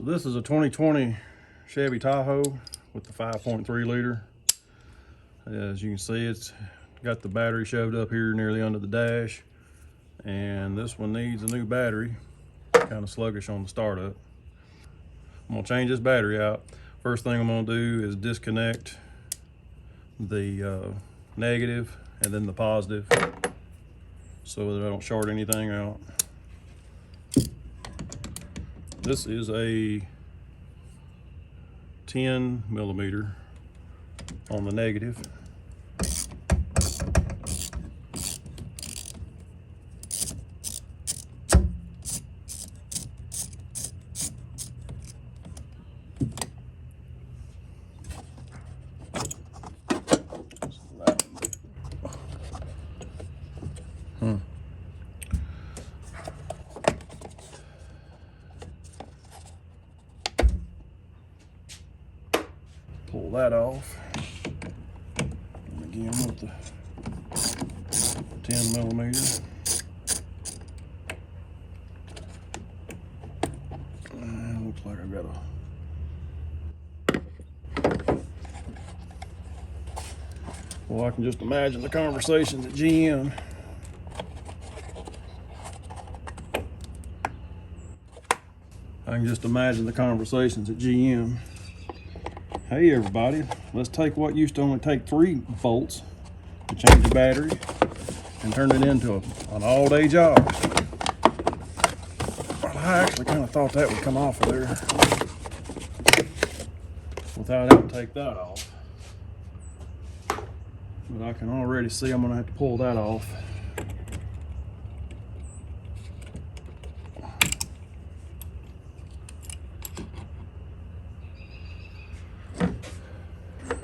So this is a 2020 Chevy Tahoe with the 5.3 liter. As you can see, it's got the battery shoved up here nearly under the dash, and this one needs a new battery. Kind of sluggish on the startup. I'm gonna change this battery out. First thing I'm gonna do is disconnect the negative and then the positive so that I don't short anything out. This is a 10 millimeter on the negative. Pull that off. And again with the 10 millimeter. And looks like I've got a... Well, I can just imagine the conversations at GM. I can just imagine the conversations at GM. Hey everybody, let's take what used to only take 3 volts to change the battery and turn it into an all-day job. Well, I actually kind of thought that would come off of there without having to take that off. But I can already see I'm gonna have to pull that off.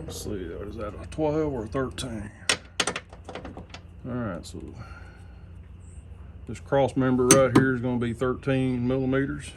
Let's see, what is that, a 12 or a 13? All right, so this cross member right here is going to be 13 millimeters.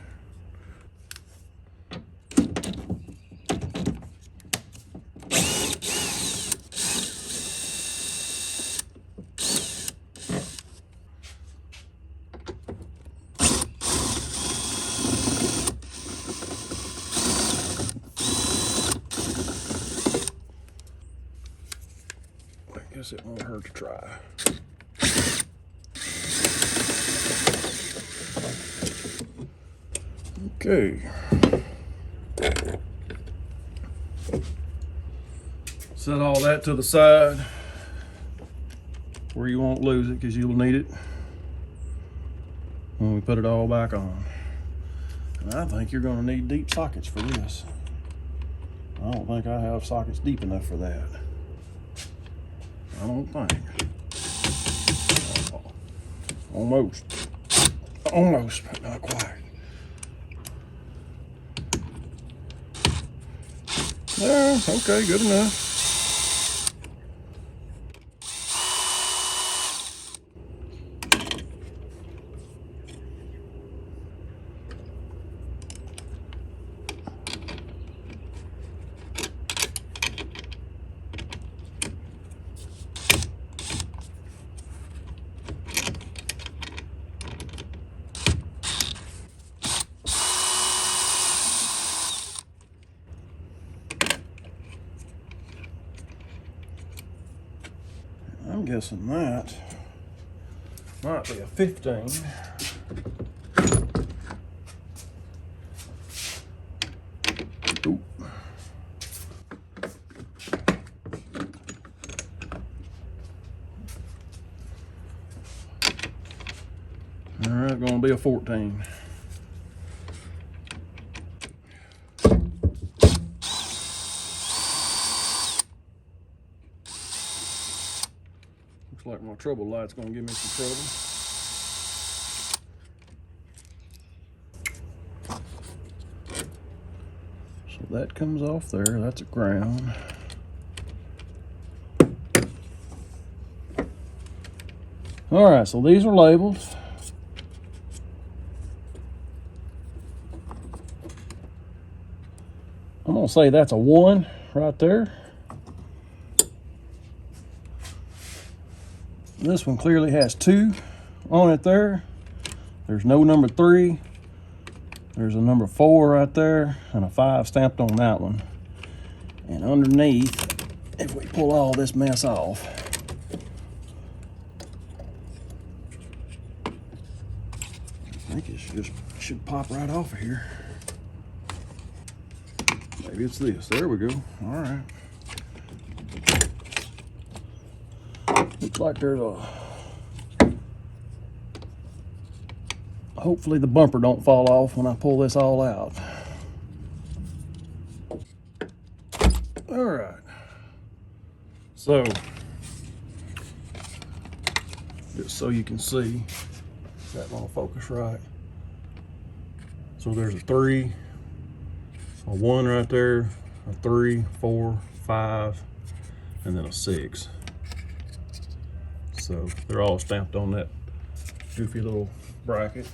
I guess it won't hurt to try. Okay. Set all that to the side where you won't lose it, because you'll need it when we put it all back on. And I think you're going to need deep sockets for this. I don't think I have sockets deep enough for that. I don't think. Almost, but not quite. Yeah, okay, good enough. I'm guessing that might be a 15. Ooh. All right, going to be a 14. Looks like my trouble light's gonna give me some trouble. So that comes off there, that's a ground. All right, so these are labeled. I'm gonna say that's a 1 right there. This one clearly has 2 on it there. There's no number 3. There's a number 4 right there and a 5 stamped on that one. And underneath, if we pull all this mess off, I think it should pop right off of here. Maybe it's this. There we go. All right. Looks like there's a... Hopefully the bumper don't fall off when I pull this all out. All right. So, just so you can see, that won't focus right. So there's a 3, a 1 right there, a 3, 4, 5, and then a 6. So they're all stamped on that goofy little bracket.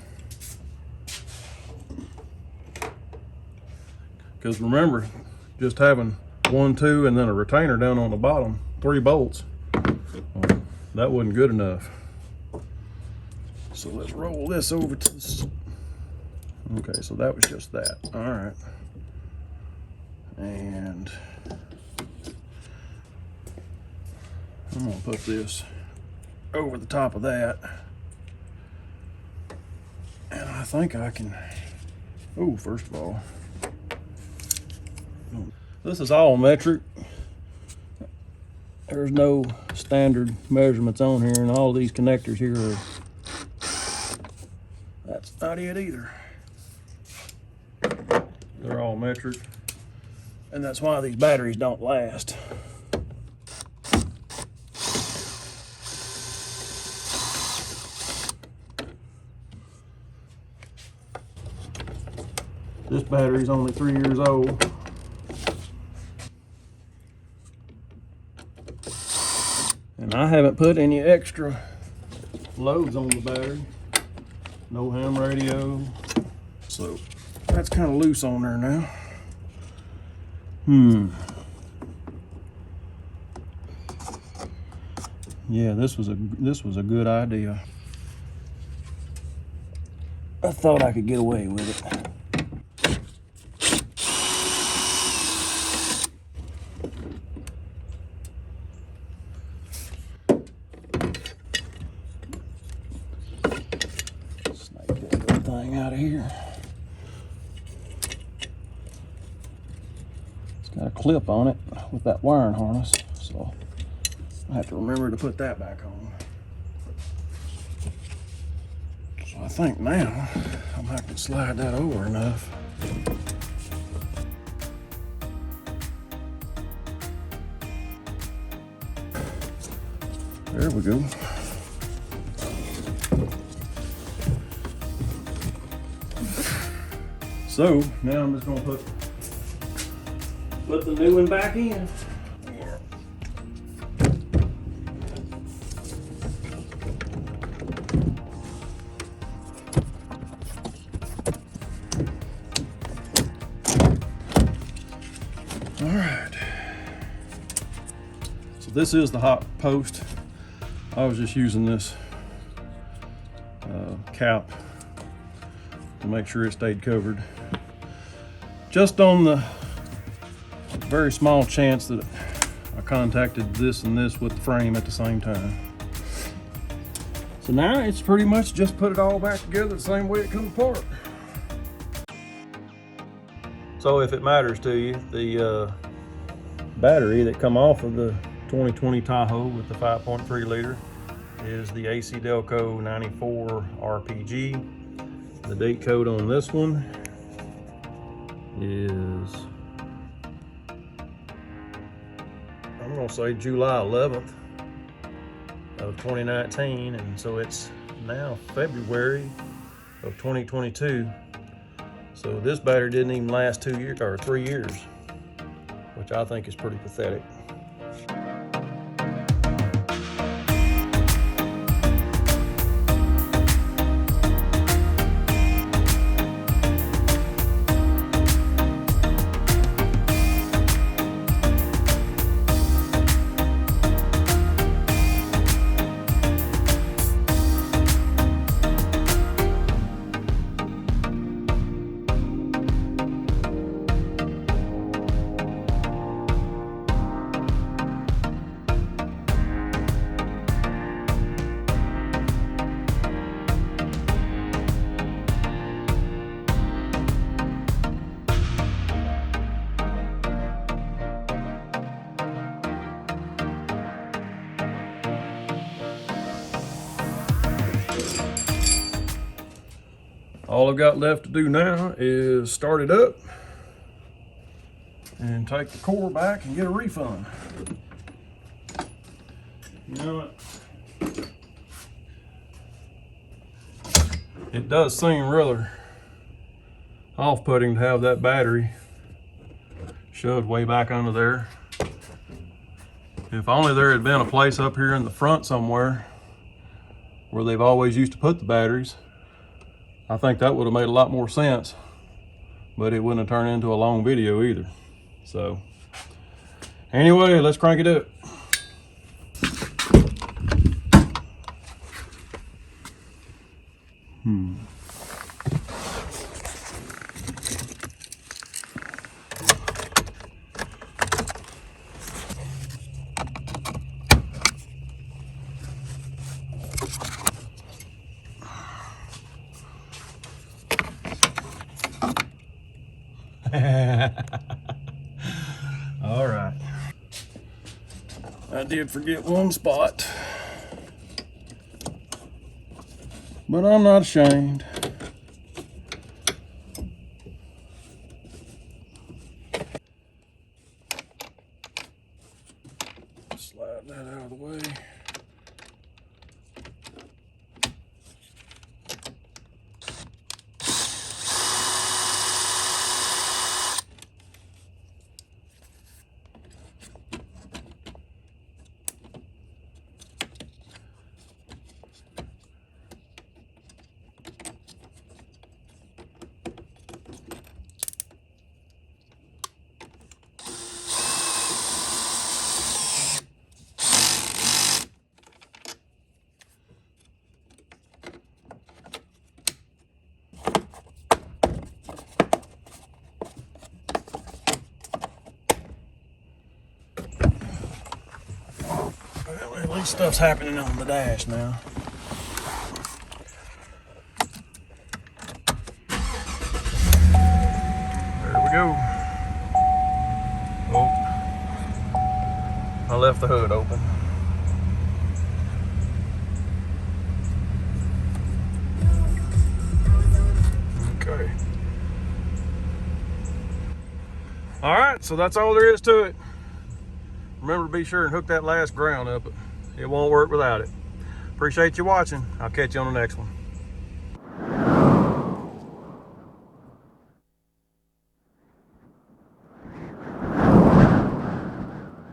Because remember, just having 1, 2, and then a retainer down on the bottom, 3 bolts, that wasn't good enough. So let's roll this over to this. Okay, so that was just that. All right. And I'm gonna put this over the top of that. And I think I can, oh, first of all, this is all metric. There's no standard measurements on here, and all these connectors here are, that's not it either. They're all metric, and that's why these batteries don't last. This battery's only 3 years old. And I haven't put any extra loads on the battery. No ham radio. So that's kind of loose on there now. Yeah, this was a good idea. I thought I could get away with it. Thing out of here. It's got a clip on it with that wiring harness, so I have to remember to put that back on. So I think now I'm gonna have to slide that over enough. There we go. So now I'm just gonna put the new one back in. All right. So this is the hot post. I was just using this cap to make sure it stayed covered. Just on the very small chance that I contacted this and this with the frame at the same time. So now it's pretty much just put it all back together the same way it comes apart. So if it matters to you, the battery that come off of the 2020 Tahoe with the 5.3 liter is the AC Delco 94 RPG. The date code on this one is, I'm gonna say July 11th of 2019, and so it's now February of 2022. So this battery didn't even last 2 years or 3 years, which I think is pretty pathetic. All I've got left to do now is start it up and take the core back and get a refund. You know what? It does seem rather off-putting to have that battery shoved way back under there. If only there had been a place up here in the front somewhere where they've always used to put the batteries, I think that would have made a lot more sense, but it wouldn't have turned into a long video either. So anyway, let's crank it up. All right. I did forget one spot, but I'm not ashamed. Slide that out of the way. Well, at least stuff's happening on the dash now. There we go. Oh, I left the hood open. Okay. All right, so that's all there is to it. Remember to be sure and hook that last ground up. It won't work without it. Appreciate you watching. I'll catch you on the next one.